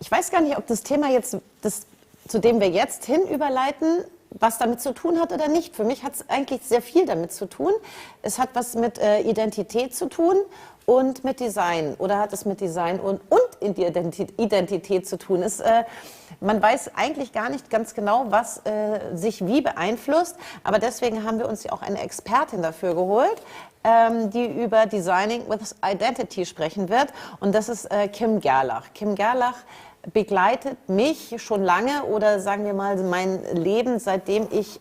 Ich weiß gar nicht, ob das Thema jetzt, zu dem wir jetzt hin überleiten, was damit zu tun hat oder nicht. Für mich hat es eigentlich sehr viel damit zu tun. Es hat was mit Identität zu tun und mit Design. Oder hat es mit Design und Identität zu tun? Man weiß eigentlich gar nicht ganz genau, was sich wie beeinflusst. Aber deswegen haben wir uns ja auch eine Expertin dafür geholt, die über Designing with Identity sprechen wird. Und das ist Kim Gerlach. Kim Gerlach begleitet mich schon lange oder sagen wir mal mein Leben, seitdem ich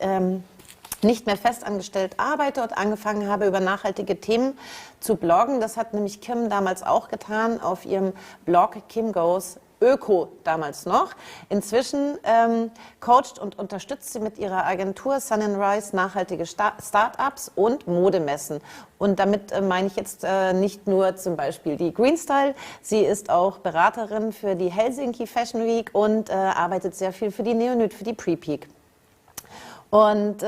nicht mehr festangestellt arbeite und angefangen habe, über nachhaltige Themen zu bloggen. Das hat nämlich Kim damals auch getan auf ihrem Blog Kim Goes Öko damals noch. Inzwischen coacht und unterstützt sie mit ihrer Agentur Sun and Rise nachhaltige Start-ups und Modemessen. Und damit meine ich jetzt nicht nur zum Beispiel die Green Style, sie ist auch Beraterin für die Helsinki Fashion Week und arbeitet sehr viel für die Neonyd, für die Pre-Peak. Und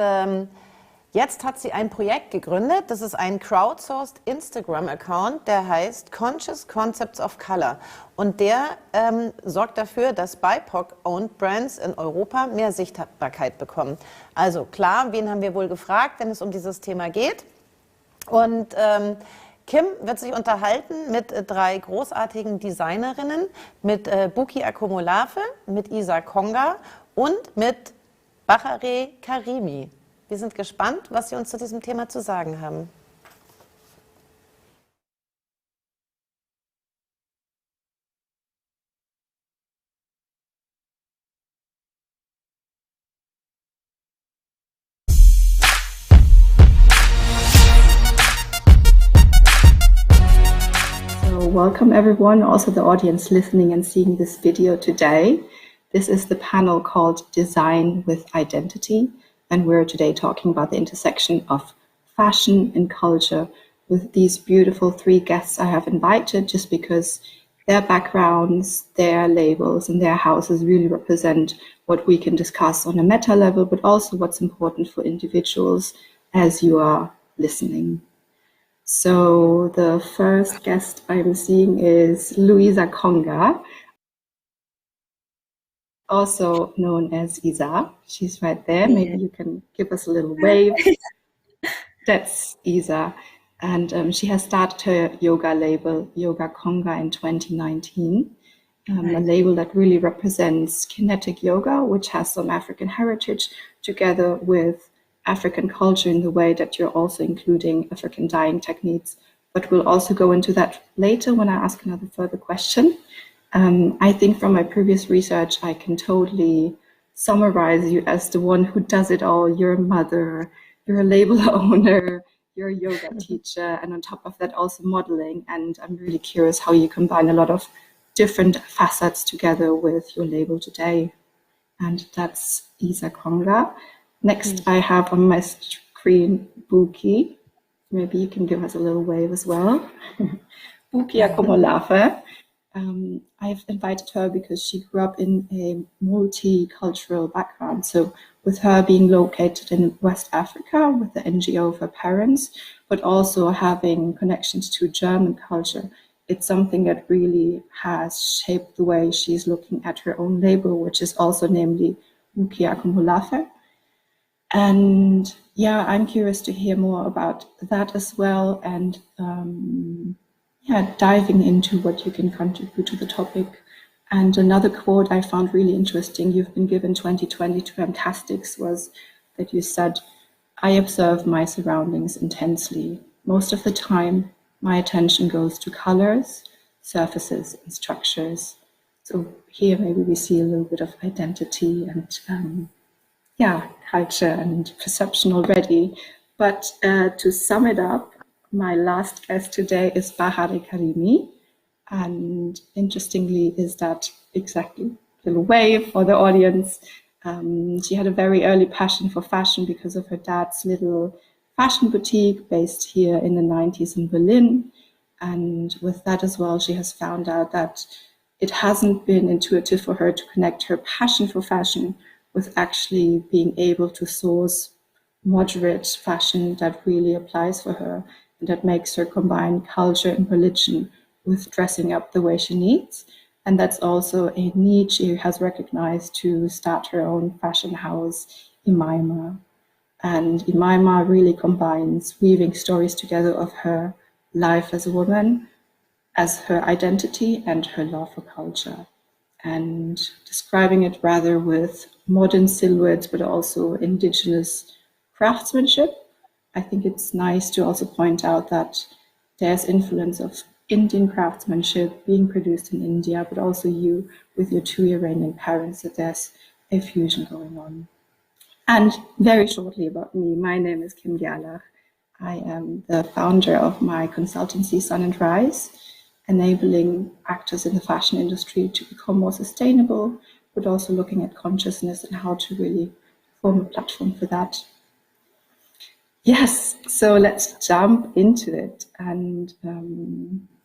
jetzt hat sie ein Projekt gegründet, das ist ein crowdsourced Instagram-Account, der heißt Conscious Concepts of Color. Und der sorgt dafür, dass BIPOC-owned Brands in Europa mehr Sichtbarkeit bekommen. Also klar, wen haben wir wohl gefragt, wenn es um dieses Thema geht? Und Kim wird sich unterhalten mit 3 großartigen Designerinnen, mit Buki Akomolafe, mit Konga und mit Bahhareh Karimi. Wir sind gespannt, was Sie uns zu diesem Thema zu sagen haben. So welcome everyone, also the audience listening and seeing this video today. This is the panel called Design with Identity. And we're today talking about the intersection of fashion and culture with these beautiful 3 guests I have invited, just because their backgrounds, their labels, and their houses really represent what we can discuss on a meta level, but also what's important for individuals as you are listening. So the first guest I'm seeing is Konga, also known as Isa. She's right there. Maybe you can give us a little wave. That's Isa. And she has started her yoga label, Yoga Konga, in 2019. A label that really represents kinetic yoga, which has some African heritage, together with African culture in the way that you're also including African dyeing techniques. But we'll also go into that later when I ask another further question. I think from my previous research, I can totally summarize you as the one who does it all. You're a mother, you're a label owner, you're a yoga teacher, and on top of that, also modeling. And I'm really curious how you combine a lot of different facets together with your label today. And that's Isa Konga. Next, I have on my screen Buki. Maybe you can give us a little wave as well. Buki Akomolafe. I've invited her because she grew up in a multicultural background. So with her being located in West Africa with the NGO of her parents, but also having connections to German culture, it's something that really has shaped the way she's looking at her own label, which is also namely Buki Akomolafe. And yeah, I'm curious to hear more about that as well, and diving into what you can contribute to the topic. And another quote I found really interesting, you've been given 2020 to Fantastics, was that you said, "I observe my surroundings intensely. Most of the time, my attention goes to colors, surfaces, and structures." So here maybe we see a little bit of identity and culture and perception already. But to sum it up, my last guest today is Bahhareh Karimi. And interestingly is that exactly a little wave for the audience. She had a very early passion for fashion because of her dad's little fashion boutique based here in the 90s in Berlin. And with that as well, she has found out that it hasn't been intuitive for her to connect her passion for fashion with actually being able to source moderate fashion that really applies for her and that makes her combine culture and religion with dressing up the way she needs. And that's also a need she has recognized to start her own fashion house, IMAIMA. And IMAIMA really combines weaving stories together of her life as a woman, as her identity and her love for culture, and describing it rather with modern silhouettes, but also indigenous craftsmanship. I think it's nice to also point out that there's influence of Indian craftsmanship being produced in India, but also you with your two Iranian parents, that there's a fusion going on. And very shortly about me, my name is Kim Gerlach. I am the founder of my consultancy, Sun and Rise, enabling actors in the fashion industry to become more sustainable, but also looking at consciousness and how to really form a platform for that. Yes, so let's jump into it. And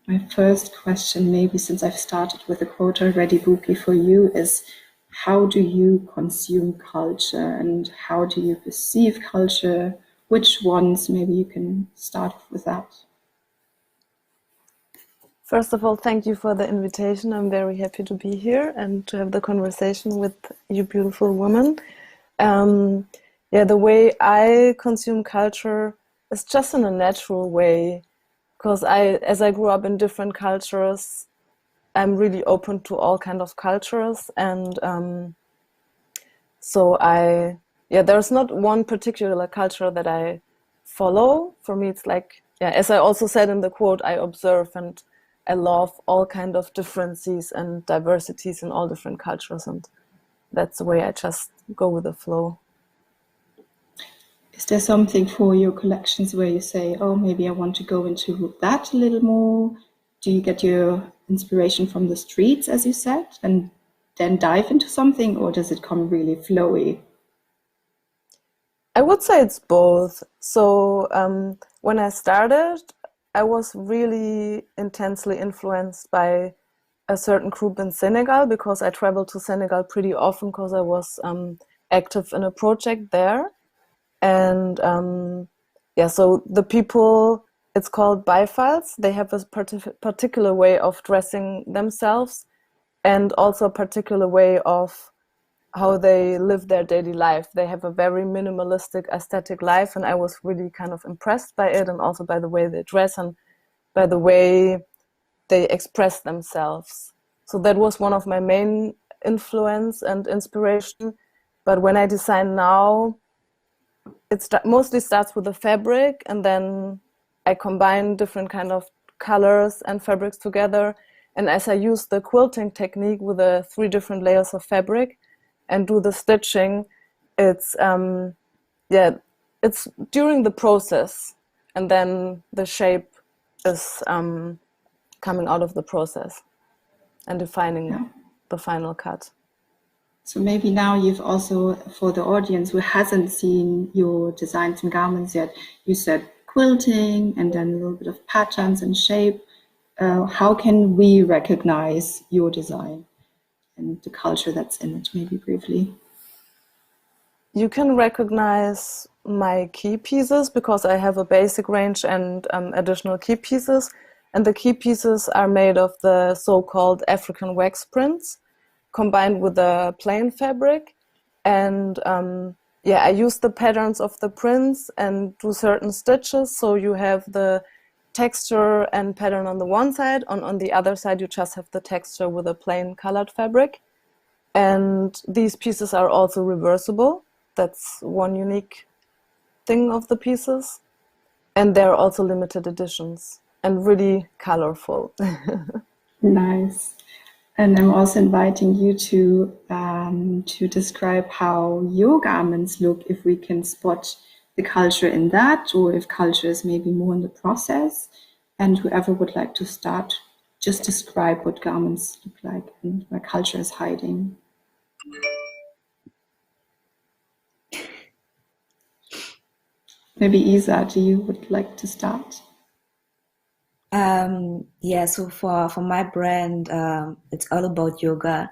my first question, maybe since I've started with a quote already, Buki, for you is, how do you consume culture and how do you perceive culture? Which ones? Maybe you can start off with that. First of all, thank you for the invitation. I'm very happy to be here and to have the conversation with you beautiful women. The way I consume culture is just in a natural way, because as I grew up in different cultures, I'm really open to all kind of cultures, and there's not one particular culture that I follow. For me, it's like, as I also said in the quote, I observe and I love all kind of differences and diversities in all different cultures, and that's the way I just go with the flow. Is there something for your collections where you say, oh, maybe I want to go into that a little more? Do you get your inspiration from the streets, as you said, and then dive into something, or does it come really flowy? I would say it's both. So when I started, I was really intensely influenced by a certain group in Senegal, because I traveled to Senegal pretty often because I was active in a project there. And so the people, it's called Baifals, they have a particular way of dressing themselves and also a particular way of how they live their daily life. They have a very minimalistic aesthetic life, and I was really kind of impressed by it, and also by the way they dress and by the way they express themselves. So that was one of my main influence and inspiration. But when I design now, it mostly starts with the fabric, and then I combine different kind of colors and fabrics together. And as I use the quilting technique with the 3 different layers of fabric and do the stitching, it's it's during the process, and then the shape is coming out of the process and defining the final cut. So maybe now you've also, for the audience who hasn't seen your designs and garments yet, you said quilting and then a little bit of patterns and shape. How can we recognize your design and the culture that's in it, maybe briefly? You can recognize my key pieces because I have a basic range and additional key pieces. And the key pieces are made of the so-called African wax prints combined with a plain fabric. And I use the patterns of the prints and do certain stitches. So you have the texture and pattern on the one side. On the other side, you just have the texture with a plain colored fabric. And these pieces are also reversible. That's one unique thing of the pieces. And they're also limited editions and really colorful. Nice. And I'm also inviting you to describe how your garments look, if we can spot the culture in that, or if culture is maybe more in the process. And whoever would like to start, just describe what garments look like and where culture is hiding. Maybe Isa, do you would like to start? So for my brand, it's all about yoga,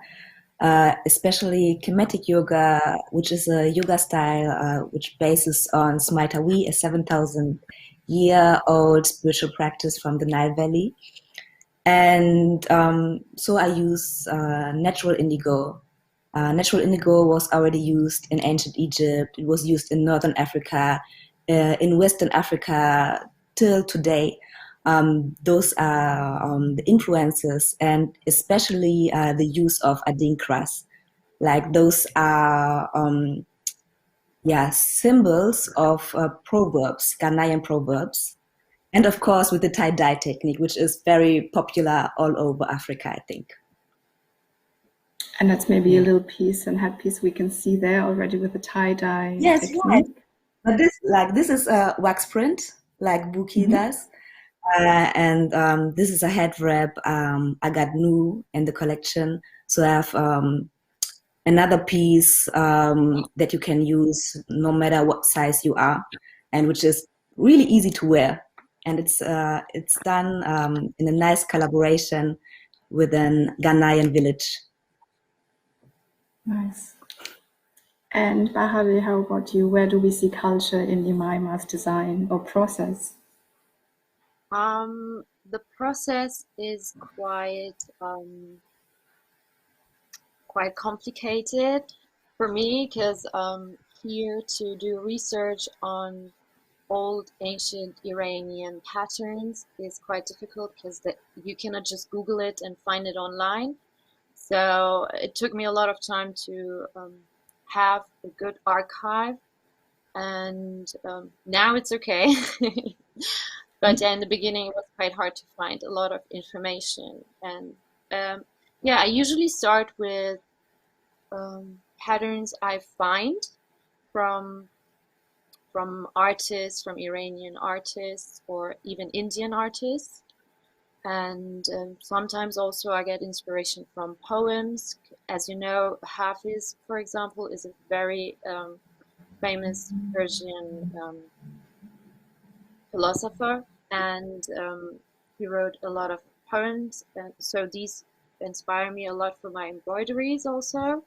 especially Kemetic yoga, which is a yoga style which bases on Smitawi, a 7,000-year-old spiritual practice from the Nile Valley. And so I use natural indigo. Natural indigo was already used in ancient Egypt. It was used in Northern Africa, in Western Africa till today. Those are the influences, and especially the use of adinkras. Like those are symbols of proverbs, Ghanaian proverbs. And of course, with the tie-dye technique, which is very popular all over Africa, I think. And that's maybe a little piece and headpiece we can see there already with the tie-dye technique. Right. But this is a wax print, like Buki does. And this is a head wrap I got new in the collection. So I have another piece that you can use no matter what size you are, and which is really easy to wear. And it's done in a nice collaboration with an Ghanaian village. Nice. And Bahhareh, how about you? Where do we see culture in IMAIMA's design or process? The process is quite complicated for me, because here to do research on old ancient Iranian patterns is quite difficult, because you cannot just Google it and find it online. So it took me a lot of time to have a good archive, and now it's okay. But in the beginning it was quite hard to find a lot of information. And I usually start with patterns I find from artists, from Iranian artists or even Indian artists. And sometimes also I get inspiration from poems. As you know, Hafiz, for example, is a very famous Persian philosopher, and he wrote a lot of poems, and so these inspire me a lot for my embroideries also.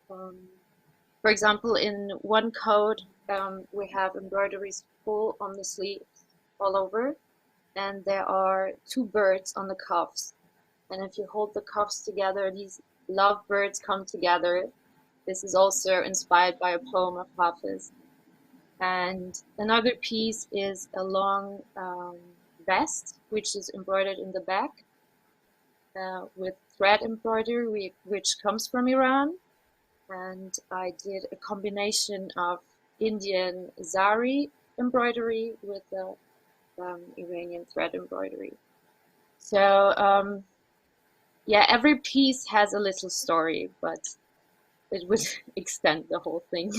For example, in one coat we have embroideries full on the sleeves all over, and there are two birds on the cuffs, and if you hold the cuffs together, these love birds come together. This is also inspired by a poem of Hafiz. And another piece is a long vest, which is embroidered in the back with thread embroidery, which comes from Iran. And I did a combination of Indian zari embroidery with the Iranian thread embroidery. So every piece has a little story, but it would extend the whole thing.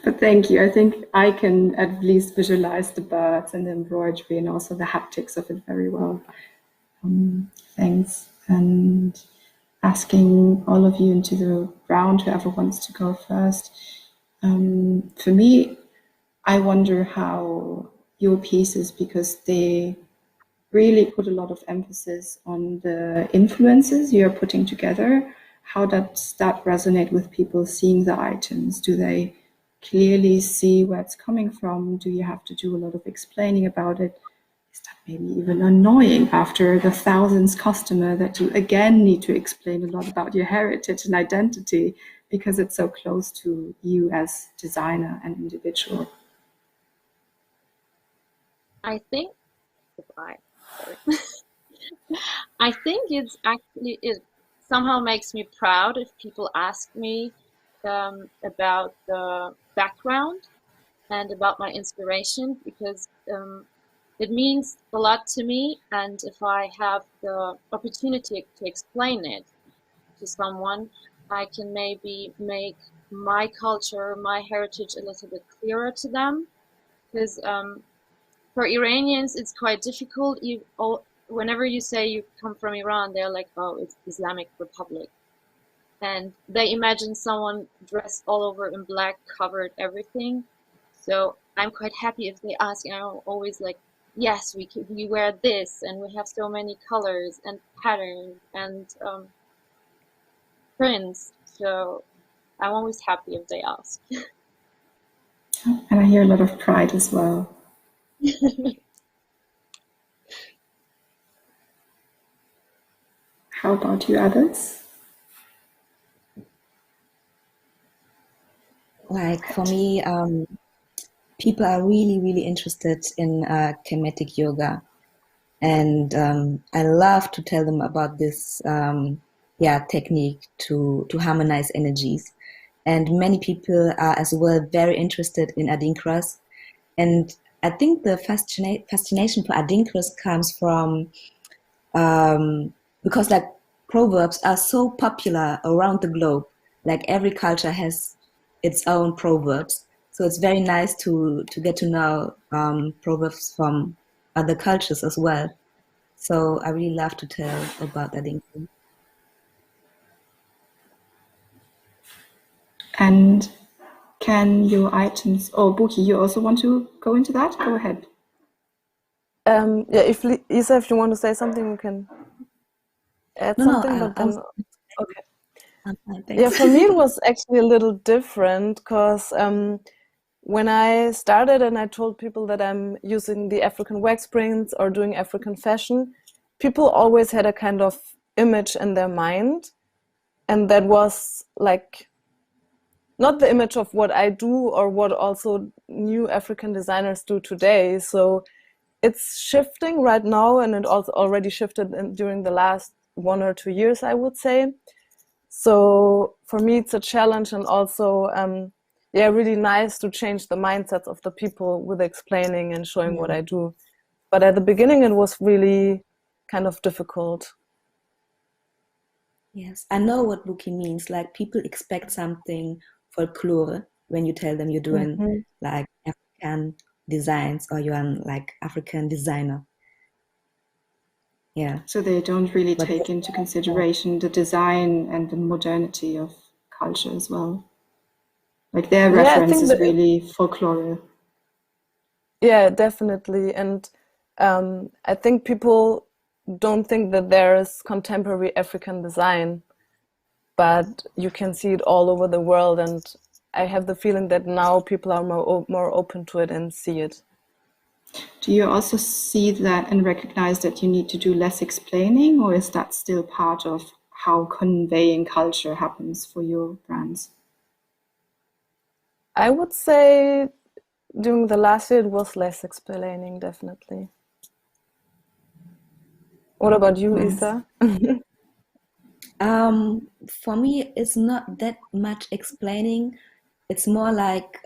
But thank you. I think I can at least visualize the birds and the embroidery and also the haptics of it very well. Thanks. And asking all of you into the round, whoever wants to go first. For me, I wonder how your pieces, because they really put a lot of emphasis on the influences you're putting together. How does that resonate with people seeing the items? Do they clearly see where it's coming from? Do you have to do a lot of explaining about it? Is that maybe even annoying after the thousands customer that you again need to explain a lot about your heritage and identity because it's so close to you as designer and individual? I think it's actually, it somehow makes me proud if people ask me about the background and about my inspiration, because it means a lot to me, and if I have the opportunity to explain it to someone, I can maybe make my culture, my heritage a little bit clearer to them, because for Iranians it's quite difficult. Whenever you say you come from Iran, they're like, oh, it's Islamic Republic. And they imagine someone dressed all over in black, covered everything. So I'm quite happy if they ask, and I'm always like, yes, we wear this, and we have so many colors and patterns and prints. So I'm always happy if they ask. And I hear a lot of pride as well. How about you others? Like for me, people are really, really interested in kinetic yoga. And I love to tell them about this technique to harmonize energies. And many people are as well very interested in adinkras. And I think the fascination for adinkras comes from because like proverbs are so popular around the globe. Like every culture has its own proverbs. So it's very nice to get to know proverbs from other cultures as well. So I really love to tell about adinkra. And can your items, Buki, you also want to go into that? Go ahead. Yeah, if Isa, if you want to say something, you can add No, something. no, But then, okay. I'm fine, Yeah, thanks. for me it was actually a little different because when I started and I told people that I'm using the African wax prints or doing African fashion, people always had a kind of image in their mind, and that was like not the image of what I do or what also new African designers do today. So it's shifting right now, and it also already shifted during the last 1 or 2 years, I would say. So for me, it's a challenge, and also, really nice to change the mindsets of the people with explaining and showing what I do. But at the beginning, it was really kind of difficult. Yes, I know what Buki means. Like people expect something folklore when you tell them you're doing Mm-hmm. like African designs or you're an like African designer. Yeah, So they don't really but take into consideration the design and the modernity of culture as well. Like their Yeah, I reference think is that really folklore. yeah, definitely. And I think people don't think that there is contemporary African design, but you can see it all over the world. And I have the feeling that now people are more open to it and see it. Do you also see that and recognize that you need to do less explaining, or is that still part of how conveying culture happens for your brands? I would say during the last year it was less explaining, definitely. What about you, Nice. Isa? for me, it's not that much explaining. It's more like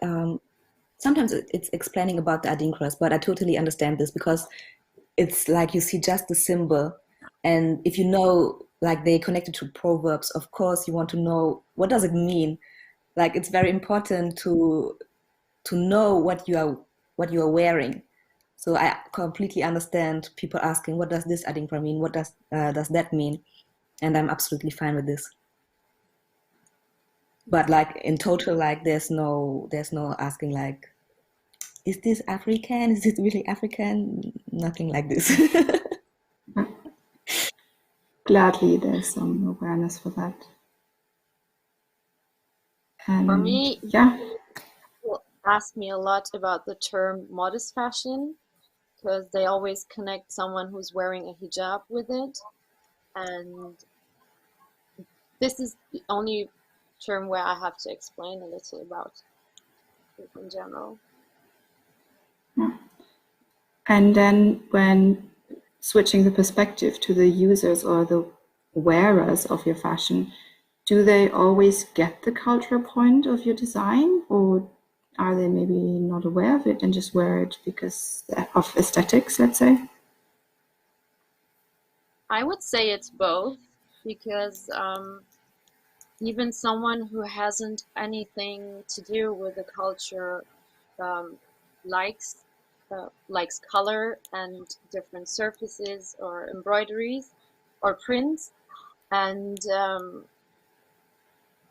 sometimes it's explaining about the adinkras, but I totally understand this because it's like you see just the symbol, and if you know like they connected to proverbs, of course you want to know what does it mean. Like it's very important to know what you are wearing. So I completely understand people asking, what does this adinkra mean? What does that mean? And I'm absolutely fine with this. But like in total, like there's no asking like, is this African? Is it really African? Nothing like this. Gladly, there's some awareness for that. For And me, yeah, people ask me a lot about the term modest fashion because they always connect someone who's wearing a hijab with it. And this is the only term where I have to explain a little about it in general. and then when switching the perspective to the users or the wearers of your fashion, do they always get the cultural point of your design, or are they maybe not aware of it and just wear it because of aesthetics, let's say? I would say it's both because even someone who hasn't anything to do with the culture um, likes likes color and different surfaces or embroideries or prints. And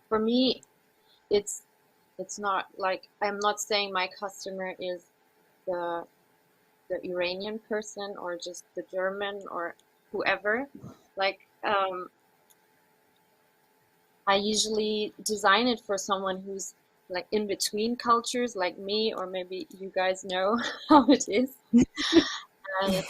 for me, it's it's not like I'm not saying my customer is the the Iranian person or just the German or whoever. Like I usually design it for someone who's like in between cultures, like me, or maybe you guys know how it is. And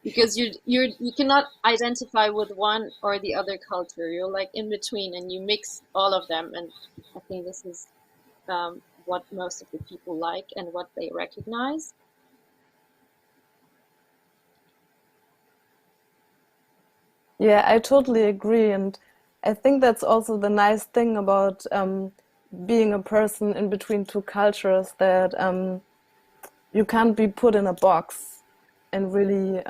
because you cannot identify with one or the other culture. You're like in between, and you mix all of them. And I think this is what most of the people like and what they recognize. Yeah, I totally agree. And I think that's also the nice thing about being a person in between two cultures, that you can't be put in a box, and really,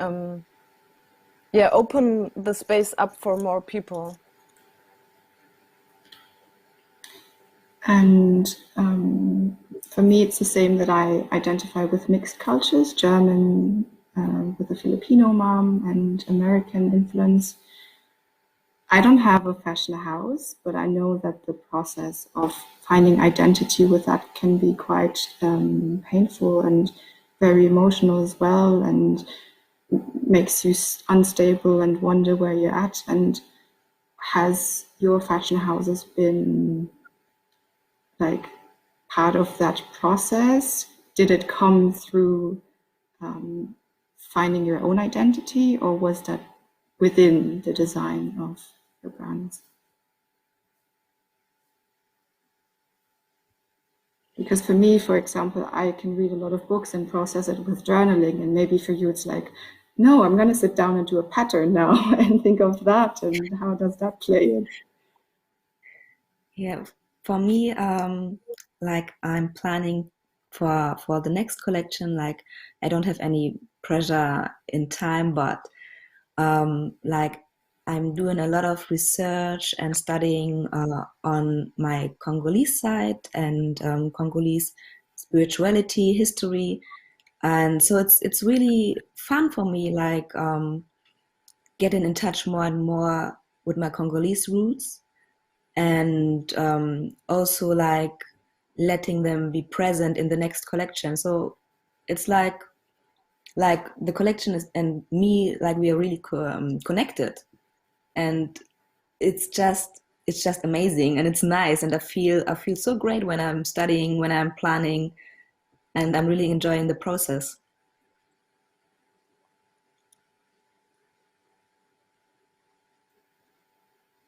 yeah, open the space up for more people. And for me, it's the same, that I identify with mixed cultures, German with a Filipino mom and American influence. I don't have a fashion house, but I know that the process of finding identity with that can be quite painful and very emotional as well, and makes you unstable and wonder where you're at. And has your fashion houses been like part of that process? Did it come through finding your own identity, or was that within the design of your brands? Because for me, for example, I can read a lot of books and process it with journaling, and maybe for you it's like, no, I'm going to sit down and do a pattern now and think of that, and how does that play in? Yeah, for me, like I'm planning for the next collection. Like I don't have any pressure in time, but like I'm doing a lot of research and studying on my Congolese side and Congolese spirituality, history, and so it's really fun for me, like getting in touch more and more with my Congolese roots, and also like letting them be present in the next collection. So it's like the collection is and me, like we are really connected, and it's just amazing, and it's nice, and I feel so great when I'm studying, when I'm planning, and I'm really enjoying the process.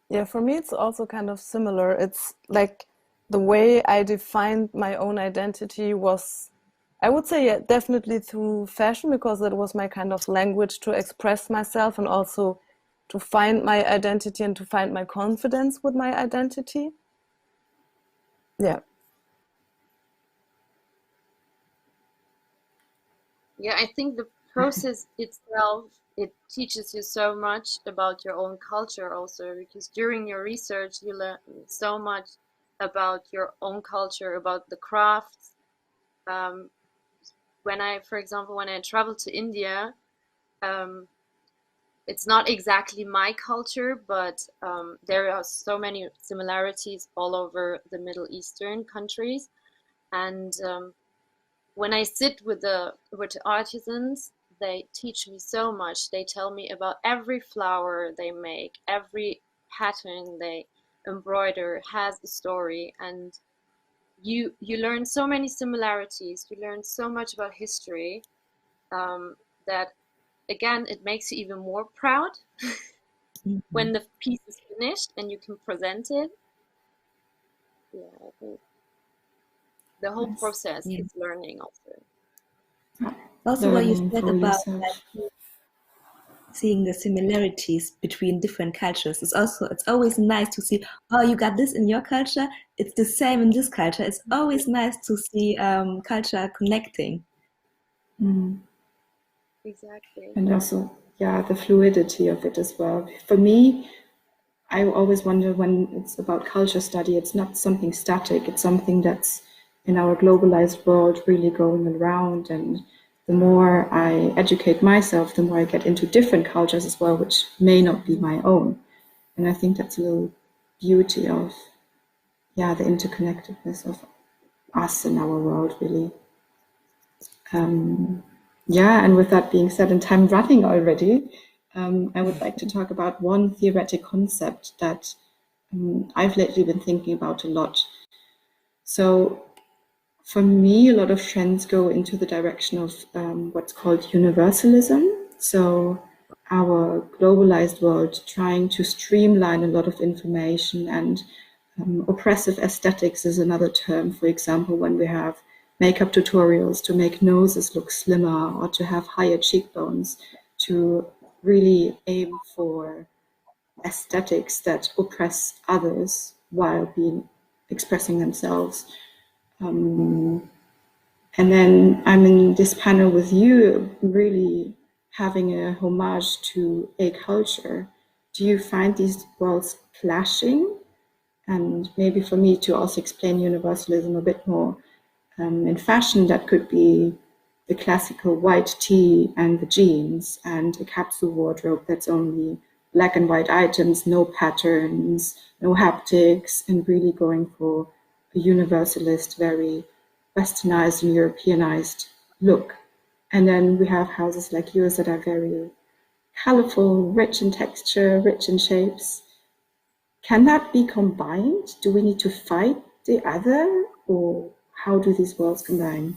Yeah, for me, it's also kind of similar. It's like the way I defined my own identity was, I would say, yeah, definitely through fashion, because it was my kind of language to express myself, and also to find my identity and to find my confidence with my identity. Yeah. Yeah, I think the process itself, it teaches you so much about your own culture also, because during your research you learn so much about your own culture, about the crafts. Um, for example, when I traveled to India, um, it's not exactly my culture, but there are so many similarities all over the Middle Eastern countries. And when I sit with the artisans, they teach me so much. They tell me about every flower they make, every pattern they embroider has a story, and you learn so many similarities. You learn so much about history, that again it makes you even more proud Mhm. when the piece is finished and you can present it. Yeah, I think the whole Yes. process Yeah. is learning also. Yeah. Also, what you Learning said for about yourself. like seeing the similarities between different cultures is also, it's always nice to see, oh, you got this in your culture, it's the same in this culture. It's always nice to see culture connecting. Mm. Exactly. And also, yeah, the fluidity of it as well. For me, I always wonder, when it's about culture study, it's not something static, it's something that's in our globalized world really going around. And the more I educate myself, the more I get into different cultures as well, which may not be my own. And I think that's a little beauty of, yeah, the interconnectedness of us and our world, really. Yeah, and with that being said, and time running already, I would like to talk about one theoretic concept that I've lately been thinking about a lot. So, for me, a lot of trends go into the direction of what's called universalism. So our globalized world trying to streamline a lot of information, and oppressive aesthetics is another term. For example, when we have makeup tutorials to make noses look slimmer or to have higher cheekbones, to really aim for aesthetics that oppress others while being expressing themselves. And then I'm in this panel with you, really having a homage to a culture. Do you find these worlds clashing? And maybe for me to also explain universalism a bit more, in fashion, that could be the classical white tee and the jeans, and a capsule wardrobe that's only black and white items, no patterns, no haptics, and really going for a universalist, very westernized and Europeanized look. And then we have houses like yours that are very colorful, rich in texture, rich in shapes. Can that be combined? Do we need to fight the other, or how do these worlds combine?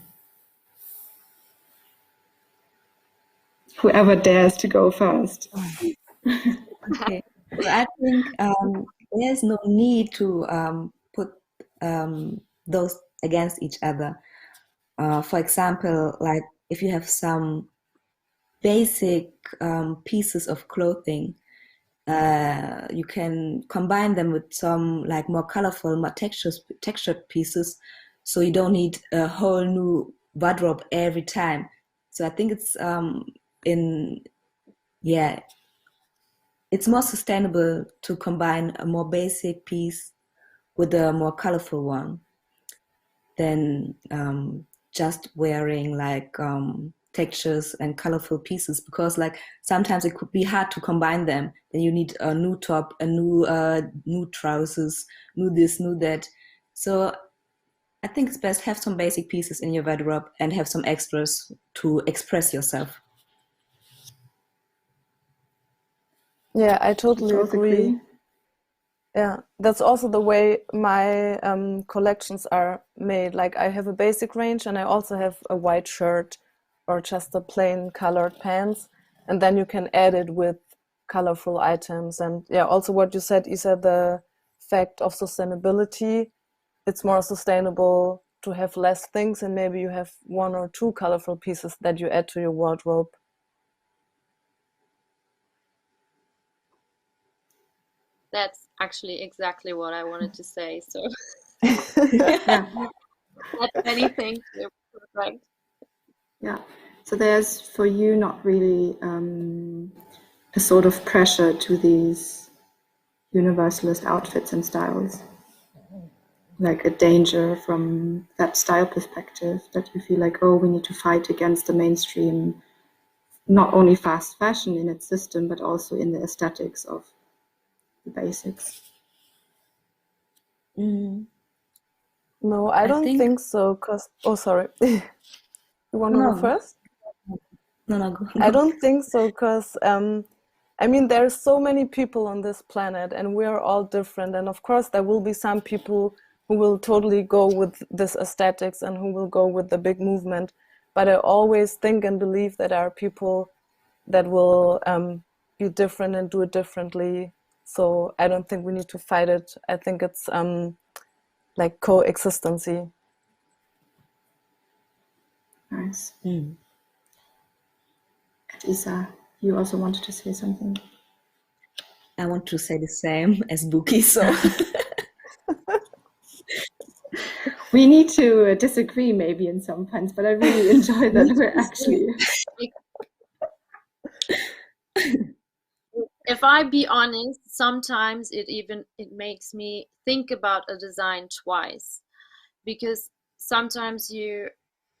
Whoever dares to go first. Okay. So I think there's no need to put those against each other. For example, like if you have some basic pieces of clothing, you can combine them with some like more colorful, more textured pieces, so you don't need a whole new wardrobe every time. So I think it's in yeah, it's more sustainable to combine a more basic piece with a more colorful one than just wearing like textures and colorful pieces, because like sometimes it could be hard to combine them. Then you need a new top, a new trousers, new this, new that. So I think it's best have some basic pieces in your wardrobe and have some extras to express yourself. Yeah, I You totally both agree. Yeah, that's also the way my collections are made. Like I have a basic range and I also have a white shirt or just a plain colored pants. And then you can add it with colorful items. And yeah, also what you said, Isa, the fact of sustainability, it's more sustainable to have less things and maybe you have one or two colorful pieces that you add to your wardrobe. That's actually exactly what I wanted to say. So Yeah, not many things. You're perfect. yeah. So there's for you not really a sort of pressure to these universalist outfits and styles, like a danger from that style perspective, that you feel like, oh, we need to fight against the mainstream, not only fast fashion in its system, but also in the aesthetics of the basics. Mm, No, I I don't think think so. Cause, oh, sorry. You want to go no, first? no, go, I go. don't think so, because I mean, there's so many people on this planet, and we are all different. And of course, there will be some people who will totally go with this aesthetics and who will go with the big movement. But I always think and believe that there are people that will be different and do it differently. So I don't think we need to fight it. I think it's like coexistency. Nice. Mm. Isa, you also wanted to say something? I want to say the same as Buki, so We need to disagree maybe in some points, but I really enjoy that we're actually. If I be honest, sometimes it makes me think about a design twice, because sometimes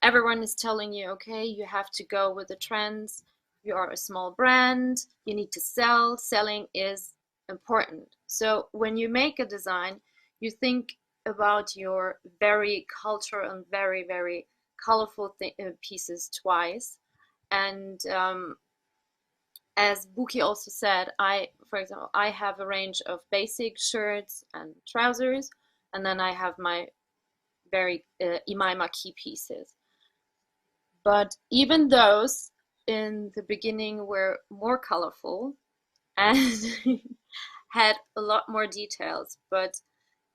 everyone is telling you, okay, you have to go with the trends. You are a small brand, you need to sell. Selling is important. So when you make a design, you think about your very cultural and very, very colorful pieces twice. And as Buki also said, for example, I have a range of basic shirts and trousers, and then I have my very IMAIMA key pieces. But even those in the beginning were more colorful and had a lot more details. But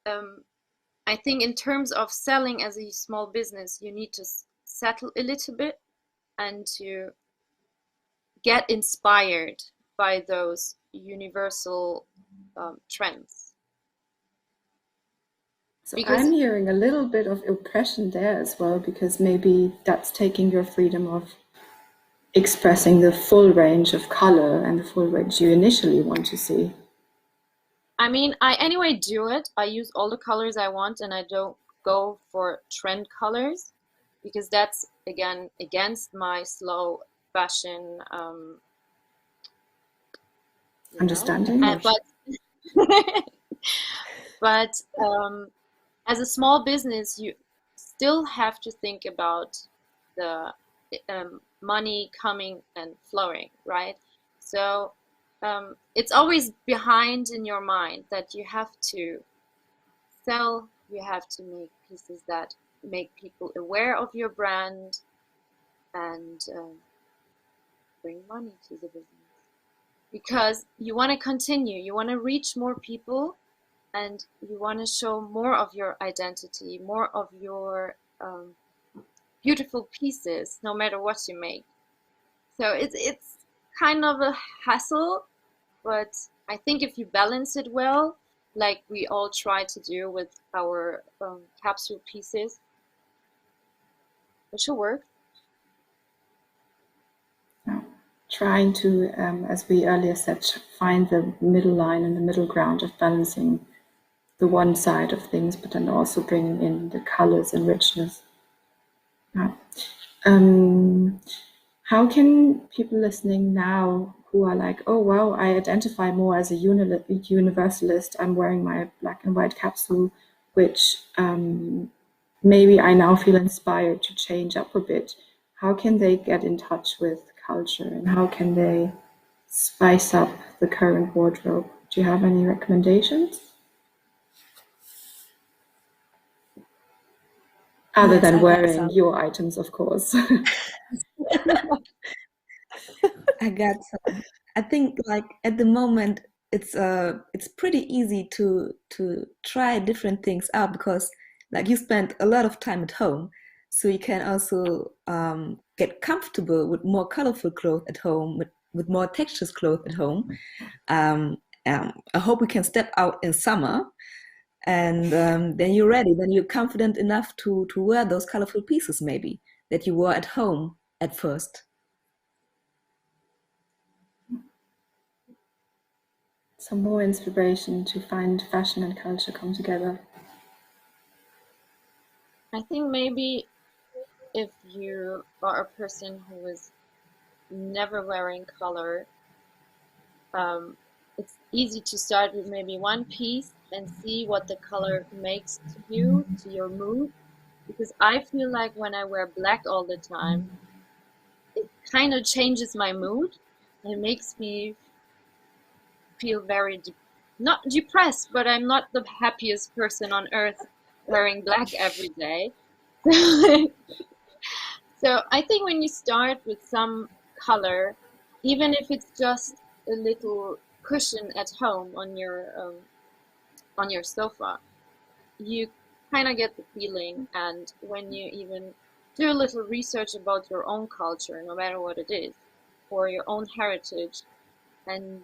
I think in terms of selling as a small business, you need to settle a little bit and to get inspired by those universal trends. So Because I'm hearing a little bit of oppression there as well, because maybe that's taking your freedom of expressing the full range of color and the full range you initially want to see. I mean, I anyway do it. I use all the colors I want and I don't go for trend colors because that's again against my slow fashion Understanding? but as a small business, you still have to think about the money coming and flowing, right? So it's always behind in your mind that you have to sell, you have to make pieces that make people aware of your brand and bring money to the business. Because you want to continue, you want to reach more people and you want to show more of your identity, more of your beautiful pieces, no matter what you make. So it's kind of a hassle, but I think if you balance it well, like we all try to do with our capsule pieces, it should work. Trying to, as we earlier said, find the middle line and the middle ground of balancing the one side of things, but then also bringing in the colors and richness. Yeah. How can people listening now who are like, oh wow, I identify more as a universalist, I'm wearing my black and white capsule, which maybe I now feel inspired to change up a bit. How can they get in touch with culture and how can they spice up the current wardrobe? Do you have any recommendations? Other Yes, than I got wearing some. your items, of course. I got some. I think like at the moment it's pretty easy to try different things out because like you spend a lot of time at home, so you can also get comfortable with more colorful clothes at home, with more textures clothes at home. I hope we can step out in summer and then you're ready. Then you're confident enough to wear those colorful pieces maybe that you wore at home at first. Some more inspiration to find fashion and culture come together. I think maybe if you are a person who is never wearing color, it's easy to start with maybe one piece and see what the color makes to you, to your mood. Because I feel like when I wear black all the time, it kind of changes my mood and it makes me feel very not depressed, but I'm not the happiest person on earth wearing black every day. So I think when you start with some color, even if it's just a little cushion at home on your sofa, you kind of get the feeling. And when you even do a little research about your own culture, no matter what it is, or your own heritage, and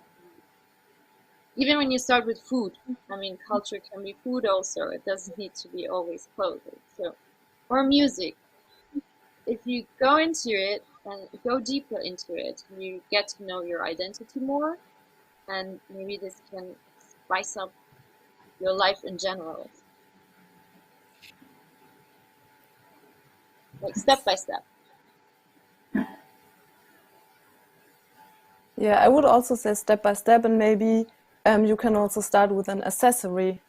even when you start with food, I mean, culture can be food also. It doesn't need to be always clothing. So, or music. If you go into it and go deeper into it, you get to know your identity more, and maybe this can spice up your life in general, like step by step. Yeah, I would also say step by step, and maybe you can also start with an accessory,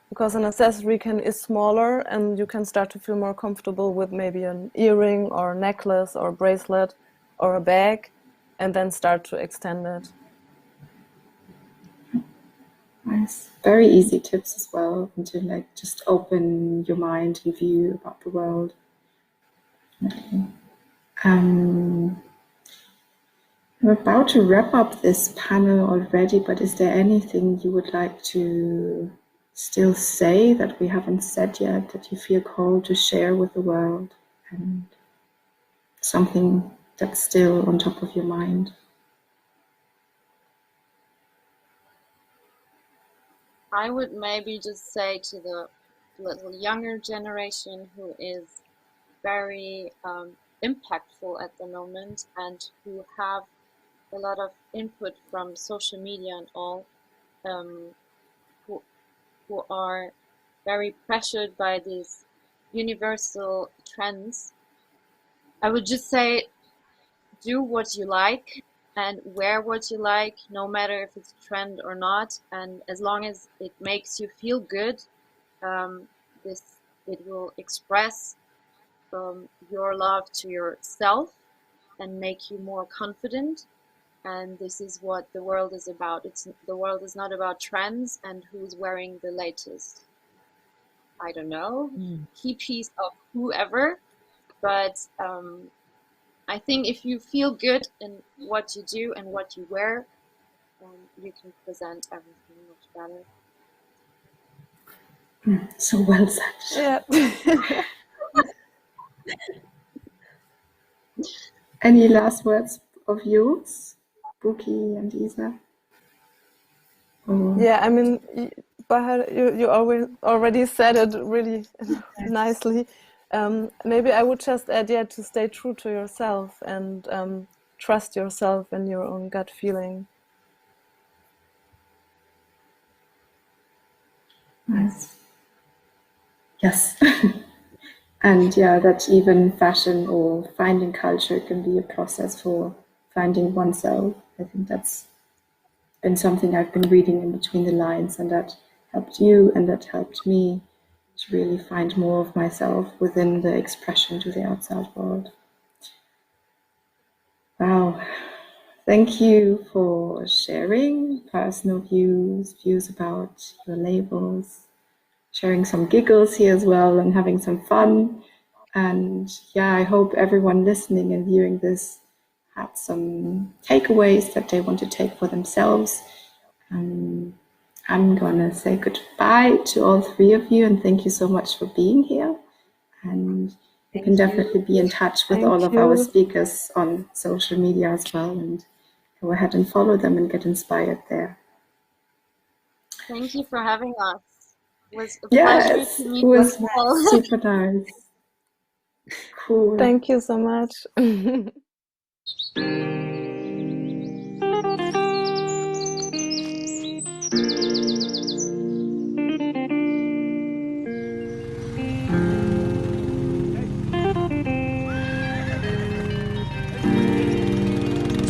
because an accessory is smaller and you can start to feel more comfortable with maybe an earring or a necklace or a bracelet or a bag, and then start to extend it. Nice. Very easy tips as well, and to like just open your mind and view about the world. We're about to wrap up this panel already, but is there anything you would like to still say that we haven't said yet, that you feel called to share with the world, and something that's still on top of your mind? I would maybe just say to the little younger generation who is very impactful at the moment and who have a lot of input from social media and all, who are very pressured by these universal trends. I would just say, do what you like and wear what you like, no matter if it's a trend or not. And as long as it makes you feel good, it will express your love to yourself and make you more confident. And this is what the world is about. The world is not about trends and who's wearing the latest, I don't know, key piece of whoever. But I think if you feel good in what you do and what you wear, you can present everything much better. So well said. Yeah. Any last words of yours, Buki and Isa? Yeah, I mean, Bahhareh, you already said it really nicely. Maybe I would just add, to stay true to yourself and trust yourself and your own gut feeling. Nice. Yes. And yeah, that even fashion or finding culture can be a process for finding oneself. I think that's been something I've been reading in between the lines, and that helped you and that helped me to really find more of myself within the expression to the outside world. Wow. Thank you for sharing personal views about your labels, sharing some giggles here as well and having some fun. And yeah, I hope everyone listening and viewing this had some takeaways that they want to take for themselves. I'm gonna say goodbye to all three of you and thank you so much for being here. And you can definitely be in touch with all of our speakers on social media as well, and go ahead and follow them and get inspired there. Thank you for having us. It was a pleasure to meet you. It was super nice. Cool. Thank you so much.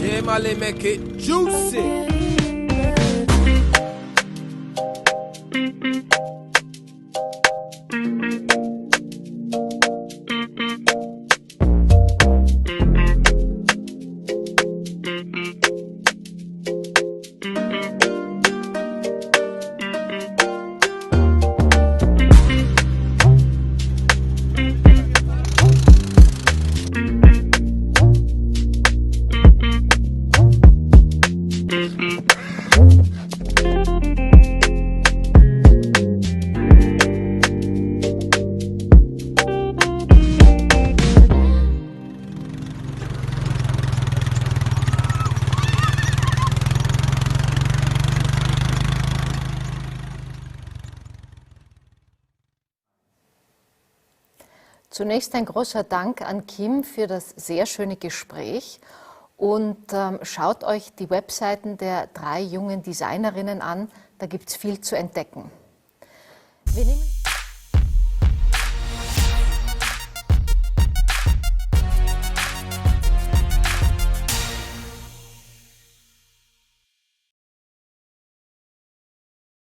Jemale make it juicy. Zunächst ein großer Dank an Kim für das sehr schöne Gespräch und schaut euch die Webseiten der 3 jungen Designerinnen an, da gibt es viel zu entdecken. Wir nehmen